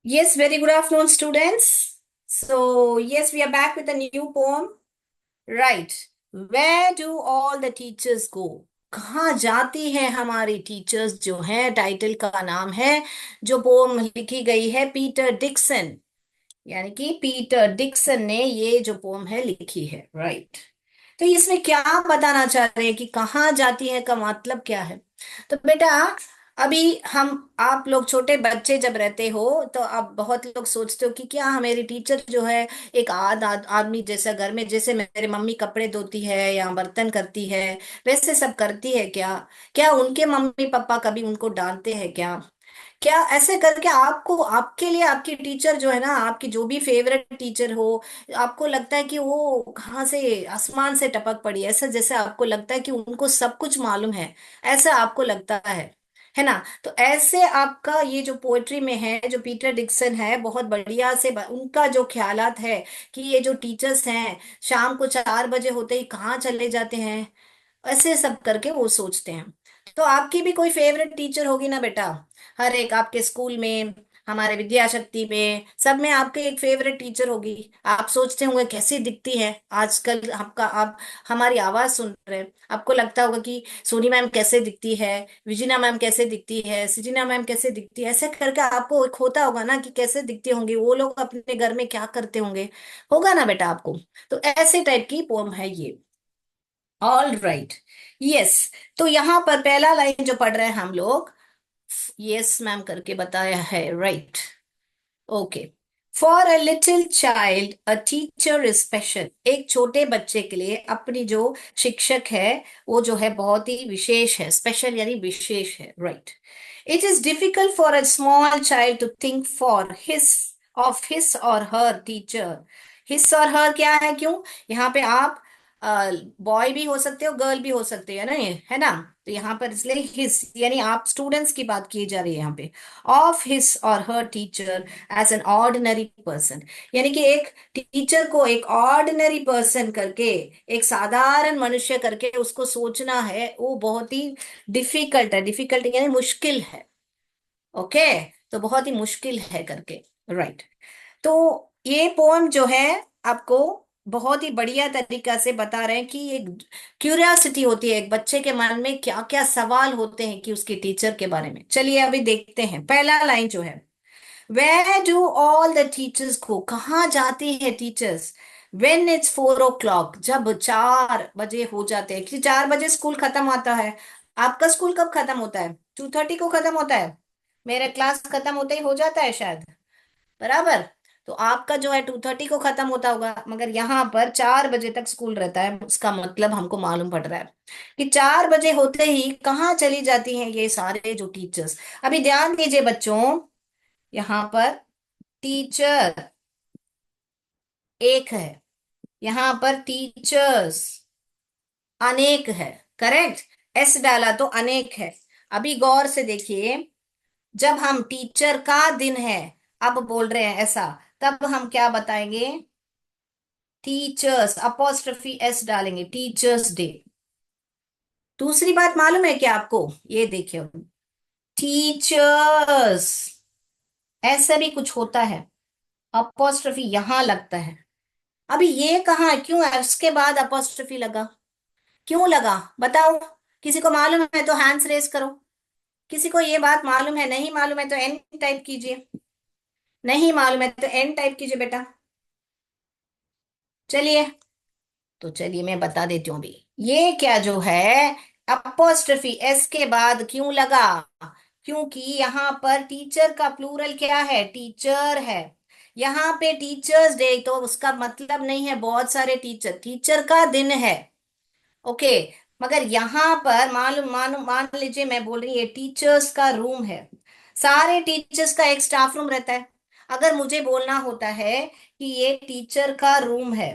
Yes, very good afternoon, students. So, yes, we are back with a new poem. Right. Where do all the teachers go? कहाँ जाती हैं हमारी teachers जो हैं? Title का नाम है, जो पोम लिखी गई है पीटर डिक्सन, यानी कि पीटर डिक्सन ने ये जो पोम है लिखी है। राइट। तो इसमें क्या बताना चाह रहे हैं कि कहाँ जाती है का मतलब क्या है? तो बेटा, अभी हम आप लोग छोटे बच्चे जब रहते हो तो आप बहुत लोग सोचते हो कि क्या मेरी टीचर जो है एक आदमी जैसा घर में जैसे मेरे मम्मी कपड़े धोती है या बर्तन करती है वैसे सब करती है क्या? क्या उनके मम्मी पापा कभी उनको डांटते हैं क्या? क्या ऐसे करके आपको आपके लिए आपकी टीचर जो है ना, आपकी जो भी फेवरेट टीचर हो, आपको लगता है कि वो कहाँ से आसमान से टपक पड़ी, ऐसा जैसे आपको लगता है कि उनको सब कुछ मालूम है, ऐसा आपको लगता है ना? तो ऐसे आपका ये जो पोएट्री में है, जो पीटर डिक्सन है, बहुत बढ़िया से उनका जो ख्यालात है कि ये जो टीचर्स हैं शाम को 4 बजे होते ही कहाँ चले जाते हैं, ऐसे सब करके वो सोचते हैं। तो आपकी भी कोई फेवरेट टीचर होगी ना बेटा? हर एक आपके स्कूल में, हमारे विद्या शक्ति में, सब में आपके एक फेवरेट टीचर होगी। आप सोचते होंगे कैसी दिखती है आजकल आपका, आप हमारी आवाज सुन रहे हैं, आपको लगता होगा कि सोनी मैम कैसे दिखती है, विजिना मैम कैसे दिखती है, सृजना मैम कैसे दिखती है, ऐसे करके आपको एक होता होगा ना कि कैसे दिखते होंगे वो लोग, अपने घर में क्या करते होंगे, होगा ना बेटा आपको? तो ऐसे टाइप की पोम है ये। All right. यस। तो यहाँ पर पहला लाइन जो पढ़ रहे हैं हम लोग, यस मैम करके बताया है। Right. Okay. For a little child a teacher is special. एक छोटे बच्चे के लिए अपनी जो शिक्षक है वो जो है बहुत ही विशेष है, स्पेशल यानी विशेष है। Right. It is difficult for a small child to think for his of his or her teacher. His or हर क्या है, क्यों? यहाँ पे आप बॉय भी हो सकते हो, गर्ल भी हो सकते हो, है ना? ये है ना? तो यहाँ पर इसलिए हिस यानी आप स्टूडेंट्स की बात की जा रही है यहाँ पे। Of his or her teacher as an ordinary person, यानी कि एक टीचर को एक ऑर्डिनरी पर्सन करके, एक साधारण मनुष्य करके उसको सोचना है, वो बहुत ही डिफिकल्ट है। डिफिकल्ट यानी मुश्किल है। ओके। तो बहुत ही मुश्किल है करके। राइट। तो ये पोएम जो है आपको बहुत ही बढ़िया तरीका से बता रहे हैं कि एक क्यूरियोसिटी होती है एक बच्चे के मन में, क्या क्या सवाल होते हैं कि उसके टीचर के बारे में। चलिए अभी देखते हैं पहला लाइन जो है, where do all the teachers go? कहाँ जाते हैं टीचर्स? वेन इट्स 4 o'clock, जब 4 बजे हो जाते हैं, कि 4 बजे स्कूल खत्म होता है। आपका स्कूल कब खत्म होता है? 2:30 को खत्म होता है। मेरा क्लास खत्म होते ही हो जाता है शायद, बराबर। तो आपका जो है 2:30 को खत्म होता होगा, मगर यहाँ पर 4 बजे तक स्कूल रहता है। उसका मतलब हमको मालूम पड़ रहा है कि 4 बजे होते ही कहाँ चली जाती हैं ये सारे जो टीचर्स। अभी ध्यान दीजिए बच्चों, यहाँ पर टीचर एक है, यहाँ पर टीचर्स अनेक है। करेक्ट, एस डाला तो अनेक है। अभी गौर से देखिए, जब हम टीचर का दिन है अब बोल रहे हैं ऐसा, तब हम क्या बताएंगे? टीचर्स अपोस्ट्रोफी एस डालेंगे, टीचर्स डे। दूसरी बात मालूम है क्या आपको? ये देखिए, टीचर्स ऐसा भी कुछ होता है, अपोस्ट्रोफी यहां लगता है। अभी ये कहाँ है, क्यों है उसके बाद अपोस्ट्रोफी लगा? क्यों लगा बताओ? किसी को मालूम है तो हैंड्स रेस करो। किसी को ये बात मालूम है? नहीं मालूम है तो एन टाइप कीजिए। नहीं मालूम है तो एन टाइप कीजिए बेटा। चलिए, तो चलिए मैं बता देती हूँ अभी। ये क्या जो है, अपोस्ट्रोफी एस के बाद क्यों लगा? क्योंकि यहाँ पर टीचर का प्लूरल क्या है? टीचर है। यहाँ पे टीचर्स डे तो उसका मतलब नहीं है बहुत सारे टीचर, टीचर का दिन है। ओके। मगर यहाँ पर मालूम मालूम मान लीजिए मैं बोल रही, ये टीचर्स का रूम है। सारे टीचर्स का एक स्टाफ रूम रहता है। अगर मुझे बोलना होता है कि ये टीचर का रूम है,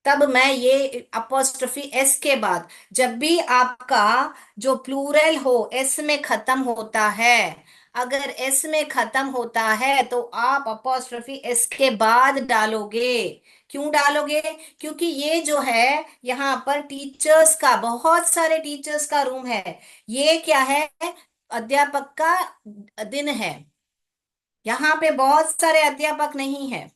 तब मैं ये अपोस्ट्रोफी एस के बाद, जब भी आपका जो प्लूरल हो एस में खत्म होता है, अगर एस में खत्म होता है तो आप अपोस्ट्रोफी एस के बाद डालोगे। क्यों डालोगे? क्योंकि ये जो है यहाँ पर टीचर्स का, बहुत सारे टीचर्स का रूम है। ये क्या है? अध्यापक का दिन है। यहाँ पे बहुत सारे अध्यापक नहीं है।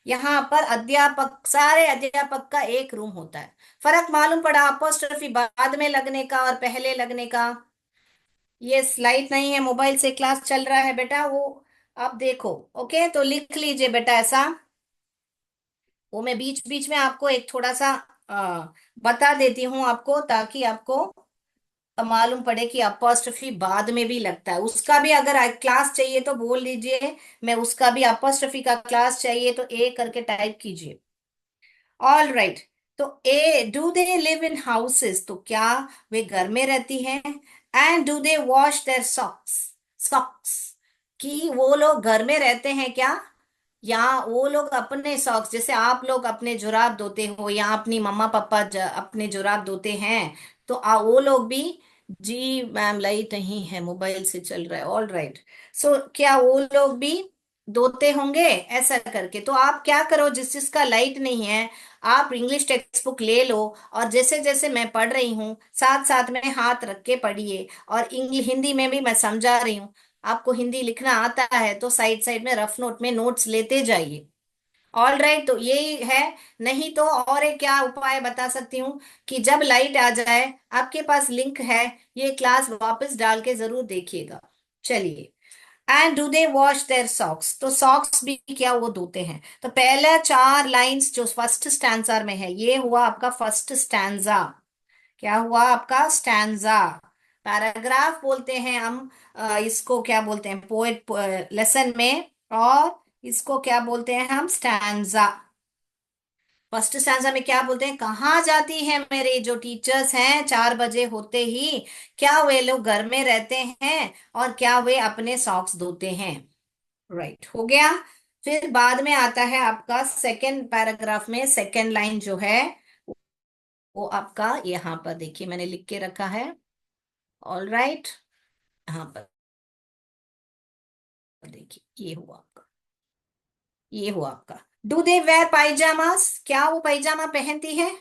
यहाँ पर अध्यापक, सारे अध्यापक का एक रूम होता है। फर्क मालूम पड़ा अपोस्ट्रोफी बाद में लगने का और पहले लगने का। ये स्लाइड नहीं है, मोबाइल से क्लास चल रहा है बेटा वो। आप देखो। ओके, तो लिख लीजिए बेटा ऐसा। वो मैं बीच बीच में आपको एक थोड़ा सा आ, बता देती हूँ आपको, ताकि आपको मालूम पड़े कि अपॉस्ट्रफी बाद में भी लगता है। उसका भी अगर क्लास चाहिए तो बोल दीजिए, मैं उसका भी अपॉस्ट्रफी का क्लास चाहिए तो ए करके टाइप कीजिए। All right. तो A, do they live in houses, तो क्या वे घर में रहती हैं? And do they wash their socks, socks, कि वो लोग घर में रहते हैं क्या? या वो लोग अपने सॉक्स, जैसे आप लोग अपने जुराब धोते हो या अपनी मम्मा पापा अपने जुराब धोते हैं, तो वो लोग भी। जी मैम, लाइट नहीं है, मोबाइल से चल रहा है। All right. सो क्या वो लोग भी धोते होंगे? ऐसा करके तो आप क्या करो, जिस जिसका लाइट नहीं है, आप इंग्लिश टेक्स्ट बुक ले लो, और जैसे जैसे मैं पढ़ रही हूँ साथ साथ में हाथ रख के पढ़िए, और इंग्लिश हिंदी में भी मैं समझा रही हूँ। आपको हिंदी लिखना आता है तो साइड साइड में रफ नोट में नोट्स लेते जाइए। ऑल राइट, तो यही है। नहीं तो और एक क्या उपाय बता सकती हूँ, कि जब लाइट आ जाए, आपके पास लिंक है, ये क्लास वापस डाल के जरूर देखिएगा। चलिए। And do they wash their socks, तो सॉक्स भी क्या वो धोते हैं? तो पहला चार लाइंस जो फर्स्ट स्टैंजा में है, ये हुआ आपका फर्स्ट स्टैंजा। क्या हुआ आपका स्टैंजा? पैराग्राफ बोलते हैं हम। इसको क्या बोलते हैं पोएट लेसन में? और इसको क्या बोलते हैं हम? स्टैंजा। फर्स्ट स्टैंजा में क्या बोलते हैं? कहाँ जाती हैं मेरे जो टीचर्स हैं 4 बजे होते ही? क्या वे लोग घर में रहते हैं? और क्या वे अपने सॉक्स धोते हैं? राइट, हो गया। फिर बाद में आता है आपका सेकंड पैराग्राफ में सेकंड लाइन जो है, वो आपका यहाँ पर देखिए मैंने लिख के रखा है। All right. यहाँ पर देखिए, ये हुआ आपका, ये हुआ आपका। डू दे वेयर पायजामास, क्या वो पायजामा पहनती है?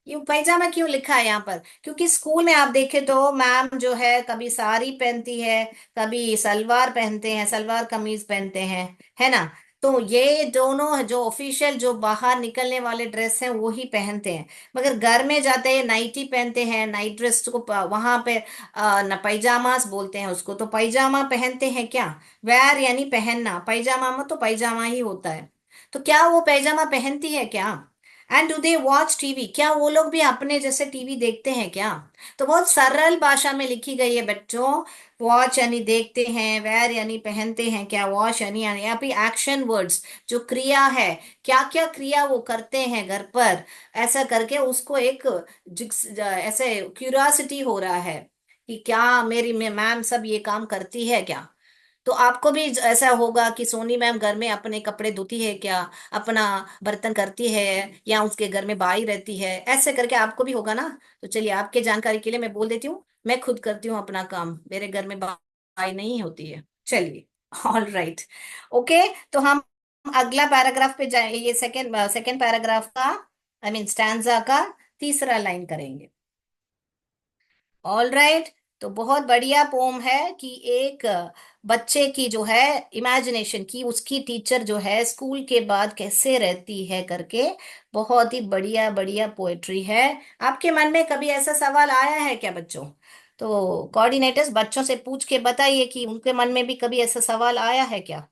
ये पायजामा क्यों लिखा है यहाँ पर? क्योंकि स्कूल में आप देखे तो मैम जो है कभी साड़ी पहनती है, कभी सलवार पहनते हैं, सलवार कमीज पहनते हैं, है ना? तो ये दोनों जो ऑफिशियल जो बाहर निकलने वाले ड्रेस हैं वो ही पहनते हैं। मगर घर में जाते हैं नाइटी पहनते हैं, नाइट ड्रेस को वहां पे न पायजामास बोलते हैं उसको, तो पायजामा पहनते हैं क्या? वेयर यानी पहनना, पायजामा में तो पायजामा ही होता है। तो क्या वो पायजामा पहनती है क्या? And do they watch TV, क्या वो लोग भी अपने जैसे टीवी देखते हैं क्या? तो बहुत सरल भाषा में लिखी गई है बच्चों। वॉच यानी देखते हैं, वेयर यानी पहनते हैं, क्या वॉच यानी यहाँ पे एक्शन वर्ड्स, जो क्रिया है, क्या क्या क्रिया वो करते हैं घर पर, ऐसा करके उसको एक ऐसे क्यूरियोसिटी हो रहा है कि क्या मेरी मैम सब ये काम करती है क्या? तो आपको भी ऐसा होगा कि सोनी मैम घर में अपने कपड़े धोती है क्या, अपना बर्तन करती है, या उसके घर में बाई रहती है, ऐसे करके आपको भी होगा ना। तो चलिए, आपके जानकारी के लिए मैं बोल देती हूँ, मैं खुद करती हूँ अपना काम, मेरे घर में बाई नहीं होती है। चलिए। All right. ओके। तो हम अगला पैराग्राफ पे जाए, ये सेकंड सेकंड पैराग्राफ का, आई मीन स्टैंजा का तीसरा लाइन करेंगे। All right. तो बहुत बढ़िया पोम है कि एक बच्चे की जो है इमेजिनेशन की, उसकी टीचर जो है स्कूल के बाद कैसे रहती है करके, बहुत ही बढ़िया बढ़िया पोएट्री है। आपके मन में कभी ऐसा सवाल आया है क्या बच्चों? तो कोऑर्डिनेटर्स बच्चों से पूछ के बताइए कि उनके मन में भी कभी ऐसा सवाल आया है क्या।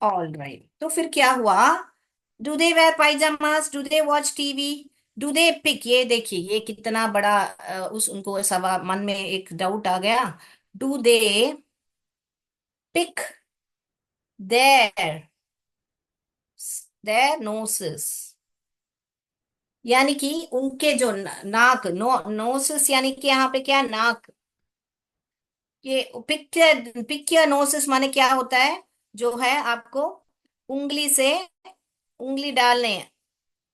ऑल राइट, तो फिर क्या हुआ? Do they wear pyjamas, do they watch TV, do they pick, ये देखिए ये कितना बड़ा उस उनको सवाल मन में एक डाउट आ गया। Do they pick their, their noses, यानी कि उनके जो नाक, नोसेस यानी कि यहाँ पे क्या, नाक। ये पिक या नोसेस माने क्या होता है? जो है आपको उंगली से उंगली डालने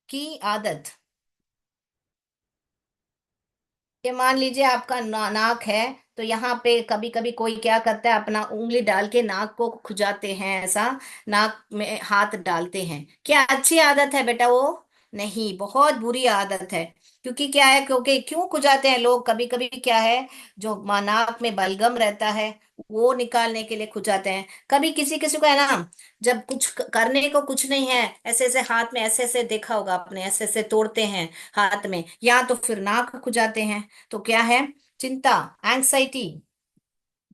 की आदत। ये मान लीजिए आपका नाक है, तो यहाँ पे कभी कभी कोई क्या करता है, अपना उंगली डाल के नाक को खुजाते हैं ऐसा, नाक में हाथ डालते हैं। क्या अच्छी आदत है बेटा वो? नहीं, बहुत बुरी आदत है। क्योंकि क्या है, क्योंकि क्यों खुजाते हैं लोग? कभी कभी क्या है, जो नाक में बलगम रहता है, वो निकालने के लिए खुजाते हैं। कभी किसी किसी को है ना, जब कुछ करने को कुछ नहीं है, ऐसे ऐसे हाथ में ऐसे ऐसे देखा होगा आपने, ऐसे ऐसे तोड़ते हैं हाथ में, या तो फिर नाक खुजाते हैं। तो क्या है? चिंता, एंग्जाइटी,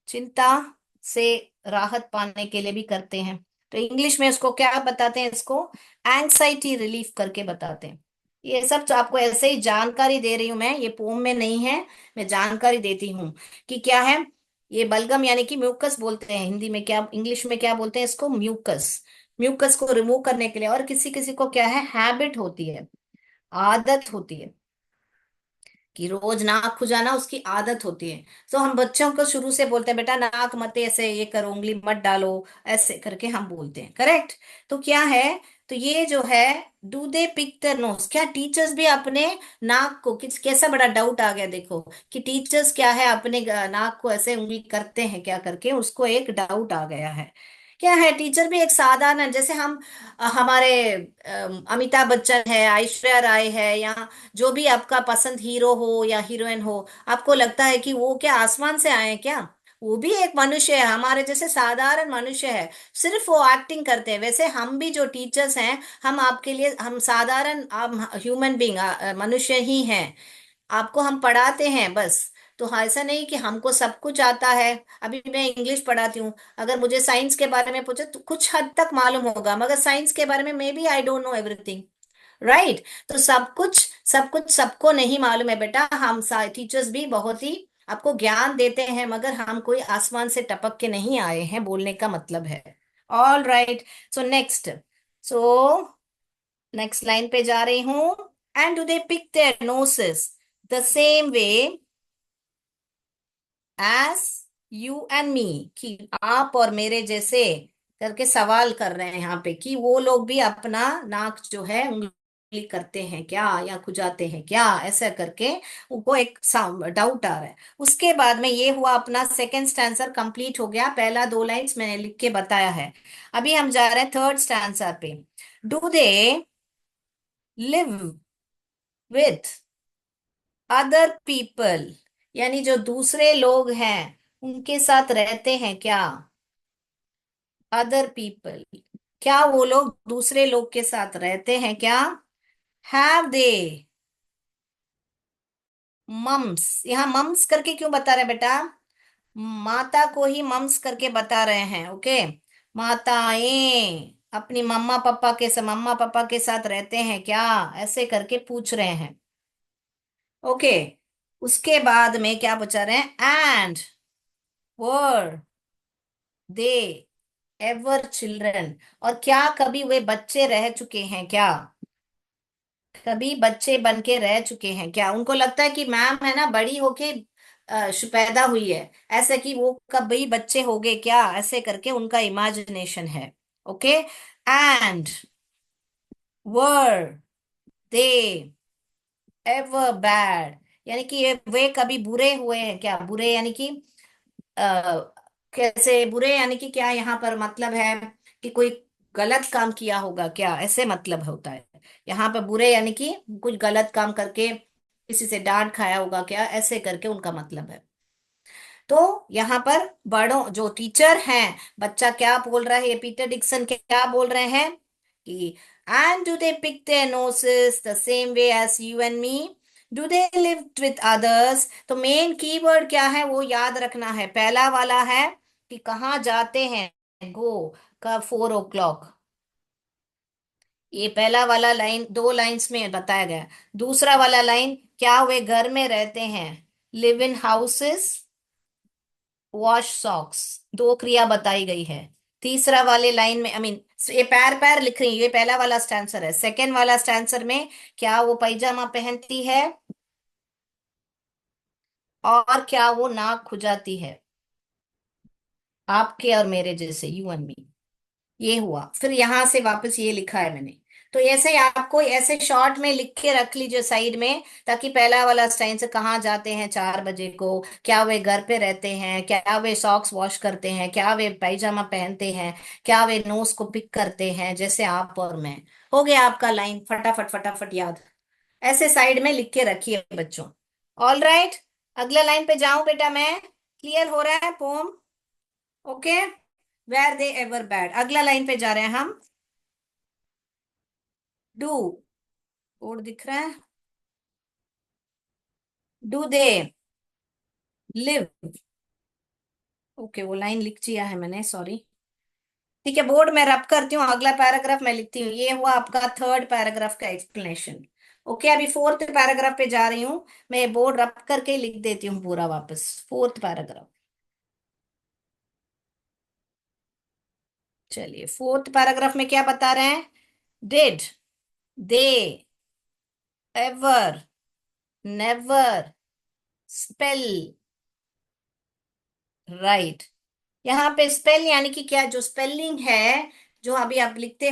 चिंता से राहत पाने के लिए भी करते हैं। तो इंग्लिश में इसको क्या बताते हैं? इसको एंग्जाइटी रिलीफ करके बताते हैं। ये सब तो आपको ऐसे ही जानकारी दे रही हूं मैं, ये पोम में नहीं है, मैं जानकारी देती हूँ कि क्या है। ये बलगम यानी कि म्यूकस बोलते हैं हिंदी में, क्या इंग्लिश में क्या बोलते हैं इसको? म्यूकस। म्यूकस को रिमूव करने के लिए, और किसी किसी को क्या है, हैबिट होती है, आदत होती है कि रोज नाक खुजाना उसकी आदत होती है। तो हम बच्चों को शुरू से बोलते हैं बेटा नाक मत ऐसे ये करो, उंगली मत डालो, ऐसे करके हम बोलते हैं, करेक्ट? तो क्या है, तो ये जो है, do they pick the nose, क्या टीचर्स भी अपने नाक को, किस कैसा बड़ा डाउट आ गया देखो, कि टीचर्स क्या है अपने नाक को ऐसे उंगली करते हैं क्या, करके उसको एक डाउट आ गया है। क्या है, टीचर भी एक साधारण, जैसे हम हमारे अमिताभ बच्चन है, ऐश्वर्या राय है, या जो भी आपका पसंद हीरो हो या हीरोइन हो, आपको लगता है कि वो क्या आसमान से आए हैं क्या? वो भी एक मनुष्य है, हमारे जैसे साधारण मनुष्य है, सिर्फ वो एक्टिंग करते हैं। वैसे हम भी जो टीचर्स हैं, हम आपके लिए, हम साधारण ह्यूमन बींग, मनुष्य ही हैं। आपको हम पढ़ाते हैं बस। तो हाँ, ऐसा नहीं कि हमको सब कुछ आता है। अभी मैं इंग्लिश पढ़ाती हूँ, अगर मुझे साइंस के बारे में पूछे तो कुछ हद तक मालूम होगा, मगर साइंस के बारे में maybe I don't know everything, right? तो सब कुछ सबको नहीं मालूम है बेटा। हम टीचर्स भी बहुत ही आपको ज्ञान देते हैं, मगर हम कोई आसमान से टपक के नहीं आए हैं, बोलने का मतलब है। All right. So next, so next line पे जा रही हूं। And do they pick their noses the same way as you and me, कि आप और मेरे जैसे, करके सवाल कर रहे हैं यहाँ पे, कि वो लोग भी अपना नाक जो है उंगली करते हैं क्या, या खुजाते हैं क्या, ऐसा करके उनको एक डाउट आ रहा है। उसके बाद में ये हुआ, अपना सेकंड स्टैंसर कंप्लीट हो गया, पहला दो लाइंस मैंने लिख के बताया है। अभी हम जा रहे हैं थर्ड स्टैंसर पे। Do they live with other people, यानी जो दूसरे लोग हैं उनके साथ रहते हैं क्या? अदर पीपल, क्या वो लोग दूसरे लोग के साथ रहते हैं क्या? हैव दे मम्स, यहाँ मम्स करके क्यों बता रहे हैं बेटा? माता को ही मम्स करके बता रहे हैं, ओके। माताएं अपनी मम्मा पापा के साथ रहते हैं क्या, ऐसे करके पूछ रहे हैं, ओके। उसके बाद में क्या बचा रहे हैं? And were they ever children, और क्या कभी वे बच्चे रह चुके हैं क्या? कभी बच्चे बन के रह चुके हैं क्या? उनको लगता है कि मैम है ना बड़ी होके पैदा हुई है, ऐसे कि वो कभी बच्चे हो गए क्या, ऐसे करके उनका इमेजिनेशन है, okay. And were they ever bad, यानी कि वे कभी बुरे हुए हैं क्या? बुरे यानी कि आ, कैसे बुरे, यानी कि क्या यहाँ पर मतलब है कि कोई गलत काम किया होगा क्या, ऐसे मतलब होता है। यहाँ पर बुरे यानी कि कुछ गलत काम करके किसी से डांट खाया होगा क्या, ऐसे करके उनका मतलब है। तो यहाँ पर बड़ों जो टीचर हैं, बच्चा क्या बोल रहा है, ये पीटर डिक्सन क्या बोल रहे हैं कि and do they pick their noses the same way as you and me, do they live with others. तो मेन कीवर्ड क्या है वो याद रखना है। पहला वाला है कि कहाँ जाते हैं, गो का 4 o'clock, ये पहला वाला लाइन, दो लाइंस में बताया गया। दूसरा वाला लाइन, क्या वे घर में रहते हैं, live in houses wash socks, दो क्रिया बताई गई है। तीसरा वाले लाइन में, आई मीन ये पैर पैर लिख रही है, ये पहला वाला स्टैंसर है। सेकेंड वाला स्टैंसर में, क्या वो पैजामा पहनती है, और क्या वो नाक खुजाती है, आपके और मेरे जैसे, यू एंड मी। ये हुआ, फिर यहां से वापस ये लिखा है मैंने। तो ऐसे ही आपको ऐसे शॉर्ट में लिख के रख लीजिए साइड में, ताकि पहला वाला टाइम से कहाँ जाते हैं 4 बजे को, क्या वे घर पे रहते हैं, क्या वे सॉक्स वॉश करते हैं, क्या वे पायजामा पहनते हैं, क्या वे नोज को पिक करते हैं, जैसे आप और मैं। हो गया आपका लाइन, फटाफट फटाफट याद, ऐसे साइड में लिख के रखिए बच्चों। ऑल राइट, अगले लाइन पे जाऊं बेटा मैं? क्लियर हो रहा है poem? Okay, were they ever bad. अगला लाइन पे जा रहे हैं हम। डू, बोर्ड दिख रहा है। Do they live. ओके, वो लाइन लिख दिया है मैंने, सॉरी। ठीक है, बोर्ड में रब करती हूँ, अगला पैराग्राफ मैं लिखती हूँ। ये हुआ आपका थर्ड पैराग्राफ का एक्सप्लेनेशन। ओके, अभी फोर्थ पैराग्राफ पे जा रही हूँ। मैं बोर्ड रब करके लिख देती हूँ पूरा वापस, फोर्थ पैराग्राफ। चलिए, फोर्थ पैराग्राफ में क्या बता रहे हैं? Did they ever never spell right. यहाँ पे स्पेल यानी कि क्या, जो स्पेलिंग है, जो अभी आप लिखते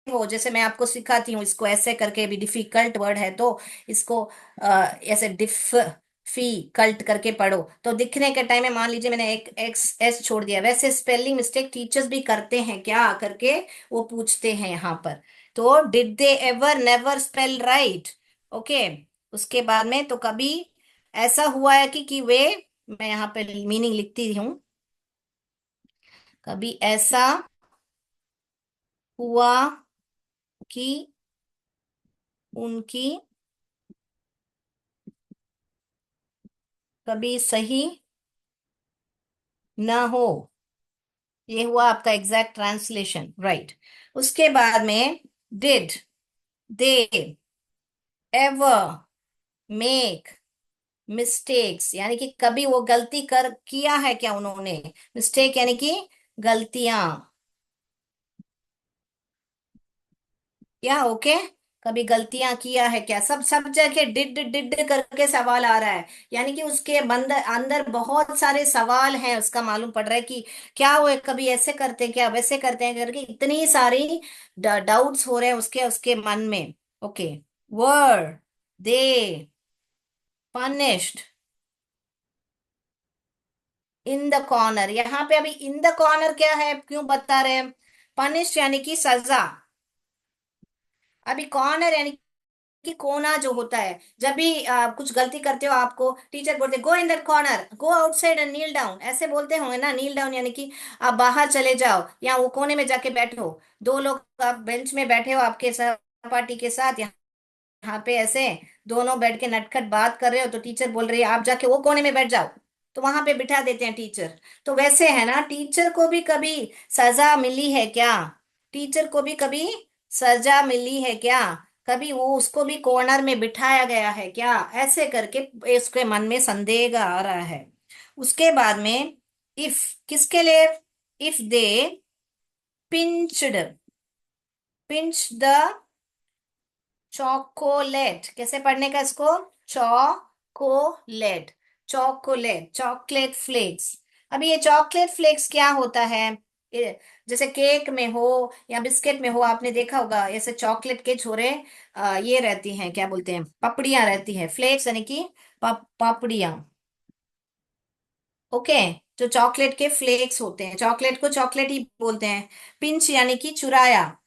हो, जैसे मैं आपको सिखाती हूँ इसको ऐसे करके, भी डिफिकल्ट वर्ड है तो इसको ऐसे कल्ट करके पढ़ो, तो दिखने के टाइम में मान लीजिए मैंने एक एक्स एस छोड़ दिया, वैसे स्पेलिंग मिस्टेक टीचर्स भी करते हैं क्या करके वो पूछते हैं यहाँ पर। तो did they ever never spell right? Okay, उसके बाद में तो कभी ऐसा हुआ है कि वे, मैं यहाँ पे मीनिंग लिखती हूँ, कभी ऐसा हुआ कि उनकी कभी सही ना हो। ये हुआ आपका एग्जैक्ट ट्रांसलेशन, राइट। उसके बाद में did they ever make mistakes, यानी कि कभी वो गलती कर किया है क्या उन्होंने? मिस्टेक यानी कि गलतियां, या ओके, कभी गलतियां किया है क्या? सब सब जगह डिड डिड करके सवाल आ रहा है, यानी कि उसके अंदर अंदर बहुत सारे सवाल हैं, उसका मालूम पड़ रहा है कि क्या वो कभी ऐसे करते हैं क्या वैसे करते हैं करके, इतनी सारी डाउट्स हो रहे हैं उसके उसके मन में। Okay, were they punished in the corner. यहाँ पे अभी इन द कॉर्नर क्या है, क्यों बता रहे हैं? पनिश यानी कि सजा, अभी कॉर्नर यानी कि कोना जो होता है। जब भी कुछ गलती करते हो, आपको टीचर बोलते go in that corner, go outside and kneel down, ऐसे बोलते होंगे ना। नील डाउन यानी कि आप बाहर चले जाओ या वो कोने में जाके बैठो। दो लोग आप बेंच में बैठे हो आपके सहपाठी के साथ, यहाँ पे ऐसे दोनों बैठ के नटखट बात कर रहे हो, तो टीचर बोल रही है आप जाके वो कोने में बैठ जाओ, तो वहां पे बिठा देते हैं टीचर। तो वैसे है ना, टीचर को भी कभी सजा मिली है क्या? टीचर को भी कभी सजा मिली है क्या? कभी वो उसको भी कॉर्नर में बिठाया गया है क्या? ऐसे करके इसके मन में संदेह आ रहा है। उसके बाद में इफ, किसके लिए? If they pinched, pinch the chocolate, कैसे पढ़ने का इसको? Chocolate, chocolate, chocolate flakes. अभी ये चॉकलेट फ्लेक्स क्या होता है? जैसे केक में हो या बिस्किट में हो, आपने देखा होगा ऐसे चॉकलेट के छोरे, ये रहती हैं, क्या बोलते हैं, पपड़ियां रहती हैं। फ्लेक्स यानी कि पपड़ियां। ओके, जो चॉकलेट के फ्लेक्स होते हैं, चॉकलेट को चॉकलेट ही बोलते हैं। पिंच यानी कि चुराया।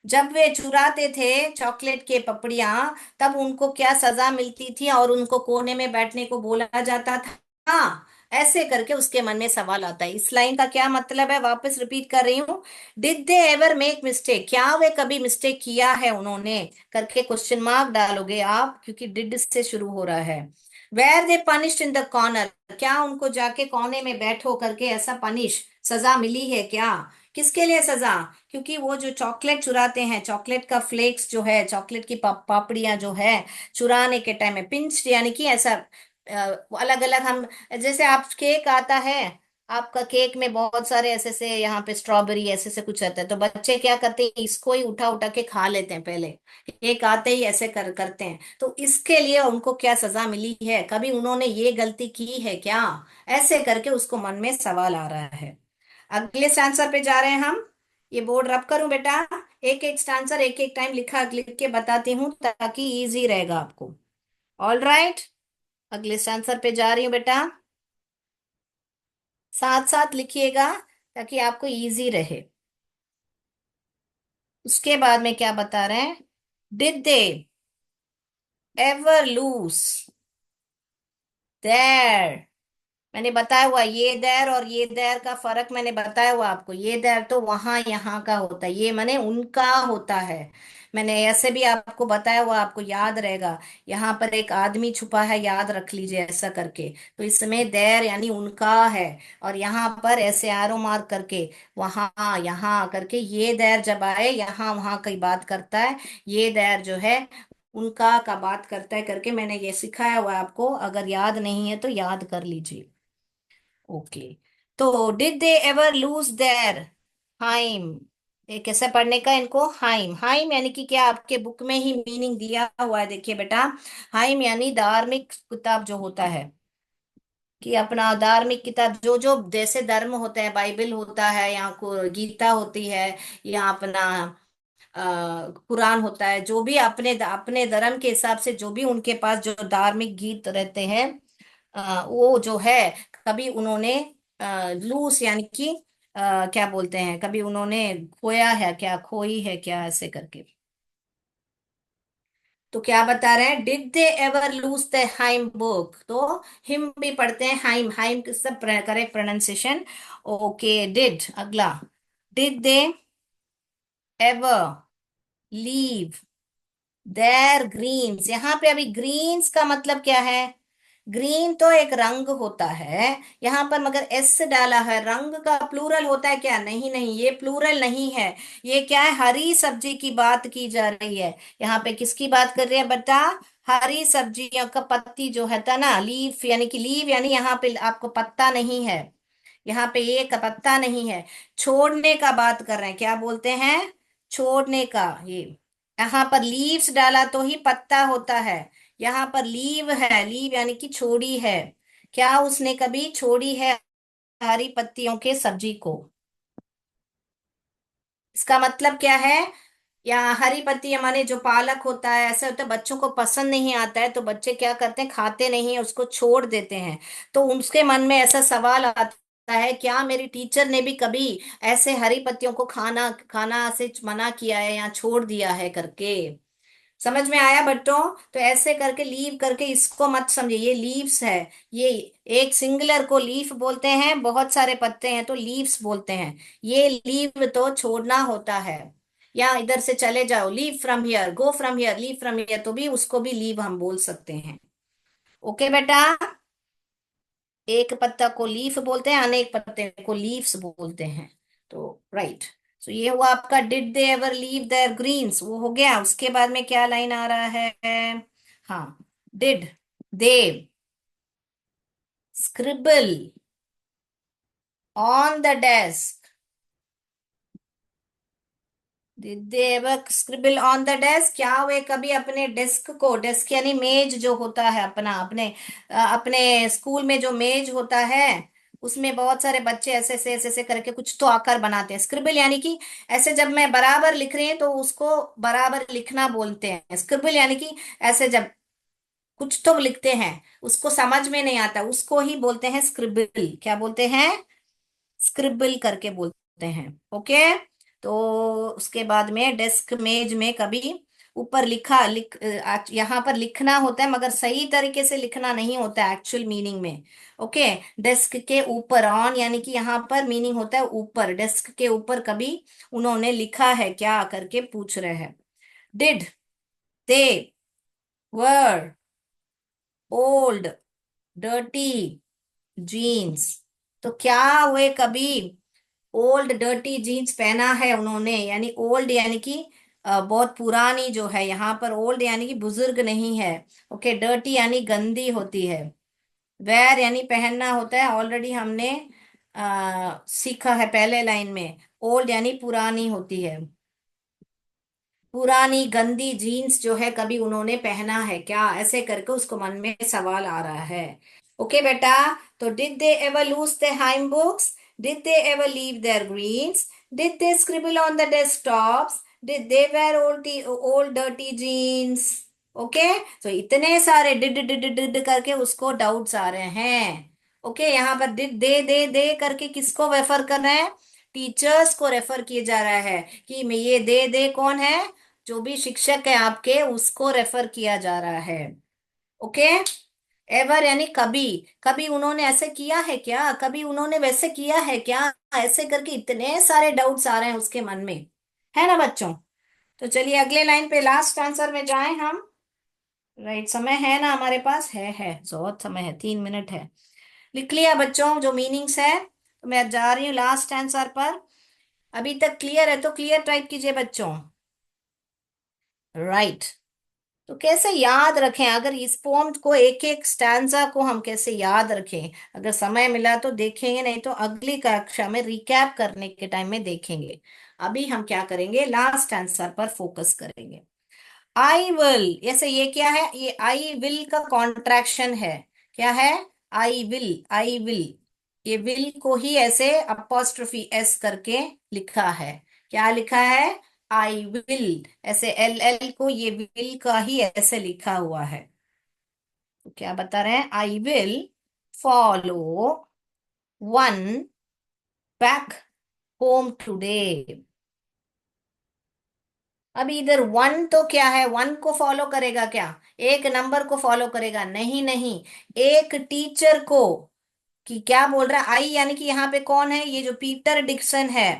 जब वे चुराते थे चॉकलेट के पपड़ियां, तब उनको क्या सजा मिलती थी और उनको कोने में बैठने को बोला जाता था? ऐसे करके उसके मन में सवाल आता है। इस लाइन का क्या मतलब है, वापस रिपीट कर रही हूँ। Did they ever make mistake, क्या वे कभी मिस्टेक किया है उन्होंने करके क्वेश्चन मार्क डालोगे आप, क्योंकि डिड से शुरू हो रहा है। Were they punished in the corner, क्या उनको जाके कोने में बैठो करके ऐसा पनिश, सजा मिली है क्या? किसके लिए सजा? क्योंकि वो जो चॉकलेट चुराते हैं, चॉकलेट का फ्लेक्स जो है, चॉकलेट की पापड़ियां जो है, चुराने के टाइम में पिंच यानी कि ऐसा अलग अलग हम, जैसे आप केक आता है, आपका केक में बहुत सारे ऐसे से यहाँ पे स्ट्रॉबेरी ऐसे से कुछ रहता है, तो बच्चे क्या करते हैं, इसको ही उठा उठा के खा लेते हैं पहले, केक आते ही ऐसे करते हैं। तो इसके लिए उनको क्या सजा मिली है, कभी उन्होंने ये गलती की है क्या? ऐसे करके उसको मन में सवाल आ रहा है। अगले आंसर पे जा रहे हैं हम। ये बोर्ड रब करूं बेटा? एक एक आंसर एक एक टाइम लिखा लिख के बताती हूँ ताकि इजी रहेगा आपको। ऑल राइट, अगले आंसर पे जा रही हूँ बेटा, साथ साथ लिखिएगा ताकि आपको इजी रहे। उसके बाद में क्या बता रहे हैं? Did they ever lose their मैंने बताया हुआ ये देर और ये देर का फर्क मैंने बताया हुआ आपको। ये देर तो वहां यहाँ का होता है, ये माने उनका होता है। मैंने ऐसे भी आपको बताया हुआ, आपको याद रहेगा। यहाँ पर एक आदमी छुपा है, याद रख लीजिए ऐसा करके। तो इसमें देर यानी उनका है। और यहाँ पर ऐसे एरो मार्क करके वहां यहाँ करके ये देर जब आए यहाँ वहां की बात करता है। ये देर जो है उनका का बात करता है करके मैंने ये सिखाया हुआ है आपको। अगर याद नहीं है तो याद कर लीजिए। ओके। तो did they ever lose their hymn. ये कैसे पढ़ने का इनको? हाइम, हाइम यानी कि क्या आपके बुक में ही मीनिंग दिया हुआ है, देखिए बेटा। हाइम यानी धार्मिक किताब जो होता है, कि अपना धार्मिक किताब जो जो जैसे धर्म होते हैं, बाइबल होता है या को गीता होती है, या अपना कुरान होता है, जो भी अपने अपने धर्म के हिसाब से जो भी उनके पास जो धार्मिक गीत रहते हैं, वो जो है कभी उन्होंने लूस यानी कि क्या बोलते हैं, कभी उन्होंने खोया है क्या, खोई है क्या, ऐसे करके। तो क्या बता रहे हैं? Did they ever lose the hymn book. तो हिम भी पढ़ते हैं, हाइम, हाइम किसका करेक्ट प्रोनाउंसिएशन। ओके, डिड अगला। Did they ever leave their greens. यहाँ पे अभी ग्रीन्स का मतलब क्या है? ग्रीन तो एक रंग होता है यहाँ पर, मगर एस डाला है। रंग का प्लूरल होता है क्या? नहीं नहीं, ये प्लूरल नहीं है। ये क्या है? हरी सब्जी की बात की जा रही है। यहाँ पे किसकी बात कर रही है बेटा? हरी सब्जियों का पत्ती जो है था ना, लीफ यानी कि लीव यानी यहाँ पे आपको पत्ता नहीं है। यहाँ पे एक पत्ता नहीं है। छोड़ने का बात कर रहे हैं, क्या बोलते हैं? छोड़ने का। ये यहाँ पर लीव्स डाला तो ही पत्ता होता है। यहाँ पर लीव है, लीव यानी कि छोड़ी है। क्या उसने कभी छोड़ी है हरी पत्तियों के सब्जी को? इसका मतलब क्या है? या हरी पत्ती माने जो पालक होता है, ऐसे होता है बच्चों को पसंद नहीं आता है तो बच्चे क्या करते हैं, खाते नहीं है, उसको छोड़ देते हैं। तो उसके मन में ऐसा सवाल आता है, क्या मेरी टीचर ने भी कभी ऐसे हरी पत्तियों को खाना खाना से मना किया है या छोड़ दिया है करके? समझ में आया बच्चों? तो ऐसे करके लीव करके इसको मत समझिए, ये लीव्स है। ये एक सिंगुलर को लीफ बोलते हैं, बहुत सारे पत्ते हैं तो लीव्स बोलते हैं। ये लीव तो छोड़ना होता है। या इधर से चले जाओ, leave from here, go from here, leave from here, तो भी उसको भी लीव हम बोल सकते हैं। ओके बेटा। एक पत्ता को लीफ बोलते हैं, अनेक पत्ते को लीव्स बोलते हैं। तो राइट। तो ये हुआ आपका did they ever leave their greens, वो हो गया। उसके बाद में क्या लाइन आ रहा है? हाँ, did they scribble on the desk. Did they ever scribble on the desk, क्या वे कभी अपने डेस्क को, डेस्क यानी मेज जो होता है अपना, अपने स्कूल में जो मेज होता है, उसमें बहुत सारे बच्चे ऐसे ऐसे ऐसे ऐसे करके कुछ तो आकार बनाते हैं। स्क्रिबल यानी कि ऐसे जब मैं बराबर लिख रही हूँ तो उसको बराबर लिखना बोलते हैं। स्क्रिबल यानी कि ऐसे जब कुछ तो लिखते हैं, उसको समझ में नहीं आता, उसको ही बोलते हैं स्क्रिबल। क्या बोलते हैं? स्क्रिबल करके बोलते हैं। ओके। तो उसके बाद में डेस्क मेज में कभी ऊपर यहाँ पर लिखना होता है, मगर सही तरीके से लिखना नहीं होता है एक्चुअल मीनिंग में। ओके। डेस्क के ऊपर, ऑन यानी कि यहाँ पर मीनिंग होता है ऊपर, डेस्क के ऊपर कभी उन्होंने लिखा है क्या करके पूछ रहे हैं। Did they wear old dirty jeans. तो क्या हुए कभी ओल्ड डर्टी जीन्स पहना है उन्होंने? यानी ओल्ड यानी कि बहुत पुरानी जो है, यहाँ पर ओल्ड यानी कि बुजुर्ग नहीं है। ओके। डर्टी यानी गंदी होती है। वेयर यानी पहनना होता है, ऑलरेडी हमने सीखा है पहले लाइन में। ओल्ड यानी पुरानी होती है। पुरानी गंदी जीन्स जो है कभी उन्होंने पहना है क्या, ऐसे करके उसको मन में सवाल आ रहा है। ओके बेटा। तो did they ever lose their hymn books, did they ever leave their greens, did they scribble on the desktops, did they wear old dirty jeans. Okay. तो इतने सारे डिड डिड डिड करके उसको डाउट्स आ रहे हैं। Okay. यहाँ पर did they करके किसको रेफर कर रहे हैं? टीचर्स को रेफर किए जा रहा है। कि मैं ये दे कौन है? जो भी शिक्षक है आपके, उसको रेफर किया जा रहा है। ओके। एवर यानी कभी। कभी उन्होंने ऐसे किया है क्या, कभी उन्होंने वैसे किया है क्या, ऐसे करके इतने सारे डाउट्स आ रहे हैं उसके मन में, है ना बच्चों। तो चलिए अगले लाइन पे लास्ट आंसर में जाएं हम। राइट, समय है ना हमारे पास, है बहुत समय है, 3 मिनट है। लिख लिया बच्चों जो मीनिंग्स है, तो मैं जा रही हूँ लास्ट आंसर पर। अभी तक क्लियर है तो क्लियर टाइप कीजिए बच्चों। राइट। तो कैसे याद रखें, अगर इस पोम को एक एक स्टैंजा को हम कैसे याद रखें, अगर समय मिला तो देखेंगे, नहीं तो अगली कक्षा में रिकैप करने के टाइम में देखेंगे। अभी हम क्या करेंगे, लास्ट आंसर पर फोकस करेंगे। आई विल, ऐसे ये क्या है, ये आई विल का कॉन्ट्रैक्शन है। क्या है, आई विल, आई विल। ये विल को ही ऐसे अपोस्ट्रोफी एस करके लिखा है। क्या लिखा है, आई विल, ऐसे एल एल को ये विल का ही ऐसे लिखा हुआ है। तो क्या बता रहे हैं, I will follow one back home today. अभी इधर वन तो क्या है, वन को फॉलो करेगा क्या, एक नंबर को फॉलो करेगा, नहीं नहीं, एक टीचर को। कि क्या बोल रहा है, आई यानी कि यहाँ पे कौन है, ये जो पीटर डिक्सन है,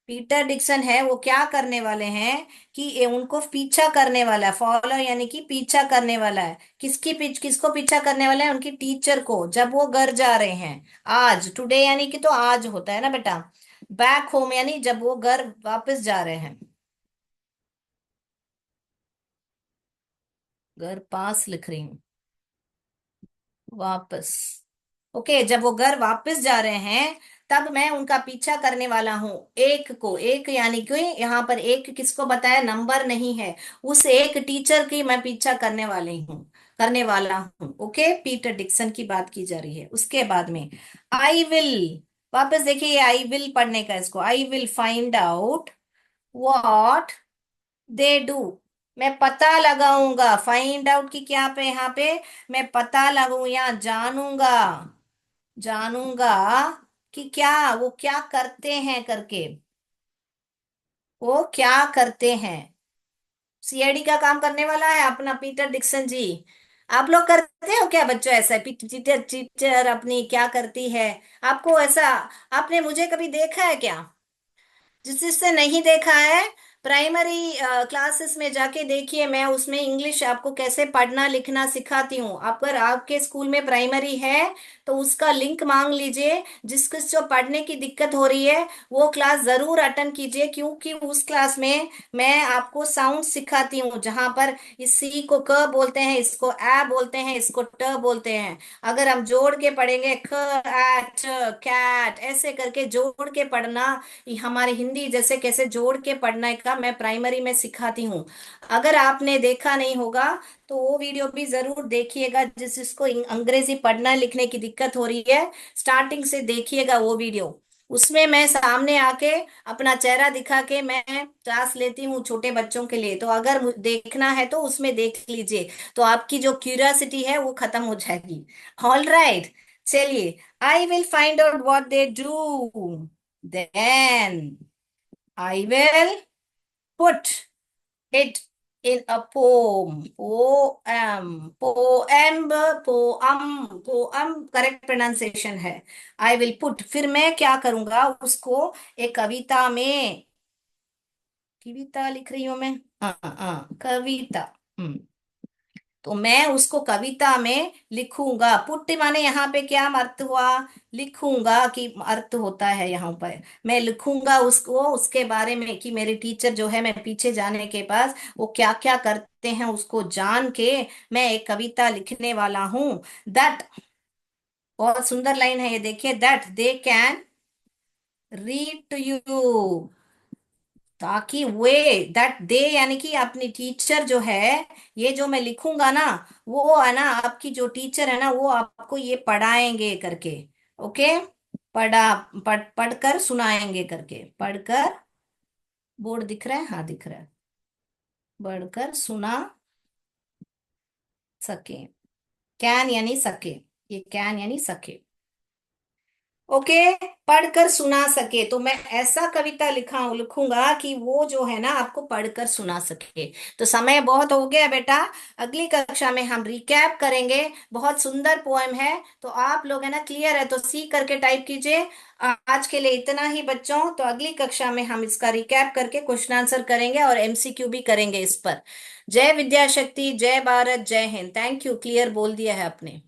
पीटर डिक्सन है, वो क्या करने वाले हैं कि ये उनको पीछा करने वाला है, फॉलो यानी कि पीछा करने वाला है, किसको पीछा करने वाला है, उनकी टीचर को, जब वो घर जा रहे हैं। आज, टुडे यानी कि तो आज होता है ना बेटा। बैक होम यानी जब वो घर वापस जा रहे हैं। घर पास लिख रही हूँ, वापस। ओके, जब वो घर वापस जा रहे हैं, तब मैं उनका पीछा करने वाला हूँ। एक को, एक यानी कि यहाँ पर एक किसको बताया, नंबर नहीं है, उस एक टीचर की मैं पीछा करने वाली हूँ, करने वाला हूँ। ओके, पीटर डिक्सन की बात की जा रही है। उसके बाद में आई विल, वापस देखिए ये आई विल पढ़ने का, इसको I will find out what they do. मैं पता लगाऊंगा, फाइंड आउट की क्या पे यहाँ पे, मैं पता लगाऊ या जानूंगा, जानूंगा कि क्या वो क्या करते हैं करके, वो क्या करते हैं। सीआईडी का काम करने वाला है अपना पीटर डिक्सन जी। आप लोग करते हो क्या बच्चों ऐसा, टीचर टीचर अपनी क्या करती है, आपको ऐसा, आपने मुझे कभी देखा है क्या, जिससे नहीं देखा है, प्राइमरी क्लासेस में जाके देखिए, मैं उसमें इंग्लिश आपको कैसे पढ़ना लिखना सिखाती हूँ। अगर आपके स्कूल में प्राइमरी है तो उसका लिंक मांग लीजिए, जिसको जो पढ़ने की दिक्कत हो रही है वो क्लास जरूर अटेंड कीजिए, क्योंकि उस क्लास में मैं आपको साउंड सिखाती हूँ, जहां पर इस सी को क बोलते हैं, इसको ए बोलते हैं, इसको ट बोलते हैं। अगर हम जोड़ के पढ़ेंगे, ख एट कैट, ऐसे करके जोड़ के पढ़ना, ये हमारे हिंदी जैसे कैसे जोड़ के पढ़ने का मैं प्राइमरी में सिखाती हूँ। अगर आपने देखा नहीं होगा तो वो वीडियो भी जरूर देखिएगा, जिसको अंग्रेजी पढ़ना लिखने की दिक्कत हो रही है, स्टार्टिंग से देखिएगा वो वीडियो। उसमें मैं सामने आके अपना चेहरा दिखा के मैं क्लास लेती हूँ छोटे बच्चों के लिए, तो अगर देखना है तो उसमें देख लीजिए, तो आपकी जो क्यूरियोसिटी है वो खत्म हो जाएगी। ऑल राइट, चलिए, I will find out what they do, then I will put it in a poem. Poem. Poem. Poem. Poem correct pronunciation है। I will put, फिर मैं क्या करूंगा उसको एक कविता में, कविता लिख रही हूं मैं, हाँ हाँ कविता। हम्म, तो मैं उसको कविता में लिखूंगा। पुट्टी माने यहाँ पे क्या अर्थ हुआ, लिखूंगा कि अर्थ होता है यहाँ पर, मैं लिखूंगा उसको, उसके बारे में कि मेरे टीचर जो है, मैं पीछे जाने के पास वो क्या क्या करते हैं उसको जान के मैं एक कविता लिखने वाला हूँ। दैट, बहुत सुंदर लाइन है ये, देखिए, that they can read to you, ताकि वे, दैट दे यानी कि अपनी टीचर जो है, ये जो मैं लिखूंगा ना, वो है ना आपकी जो टीचर है ना, वो आपको ये पढ़ाएंगे करके। ओके, पढ़कर सुनाएंगे करके, पढ़कर, बोर्ड दिख रहा है, हाँ दिख रहा है, पढ़कर सुना सके। कैन यानी सके, ये कैन यानी सके। ओके, पढ़कर सुना सके, तो मैं ऐसा कविता लिखूंगा कि वो जो है ना आपको पढ़कर सुना सके। तो समय बहुत हो गया बेटा, अगली कक्षा में हम रिकैप करेंगे। बहुत सुंदर पोएम है, तो आप लोग है ना क्लियर है तो सी करके टाइप कीजिए। आज के लिए इतना ही बच्चों, तो अगली कक्षा में हम इसका रिकैप करके क्वेश्चन आंसर करेंगे और एमसीक्यू भी करेंगे इस पर। जय विद्या शक्ति, जय भारत, जय हिंद। थैंक यू, क्लियर बोल दिया है आपने।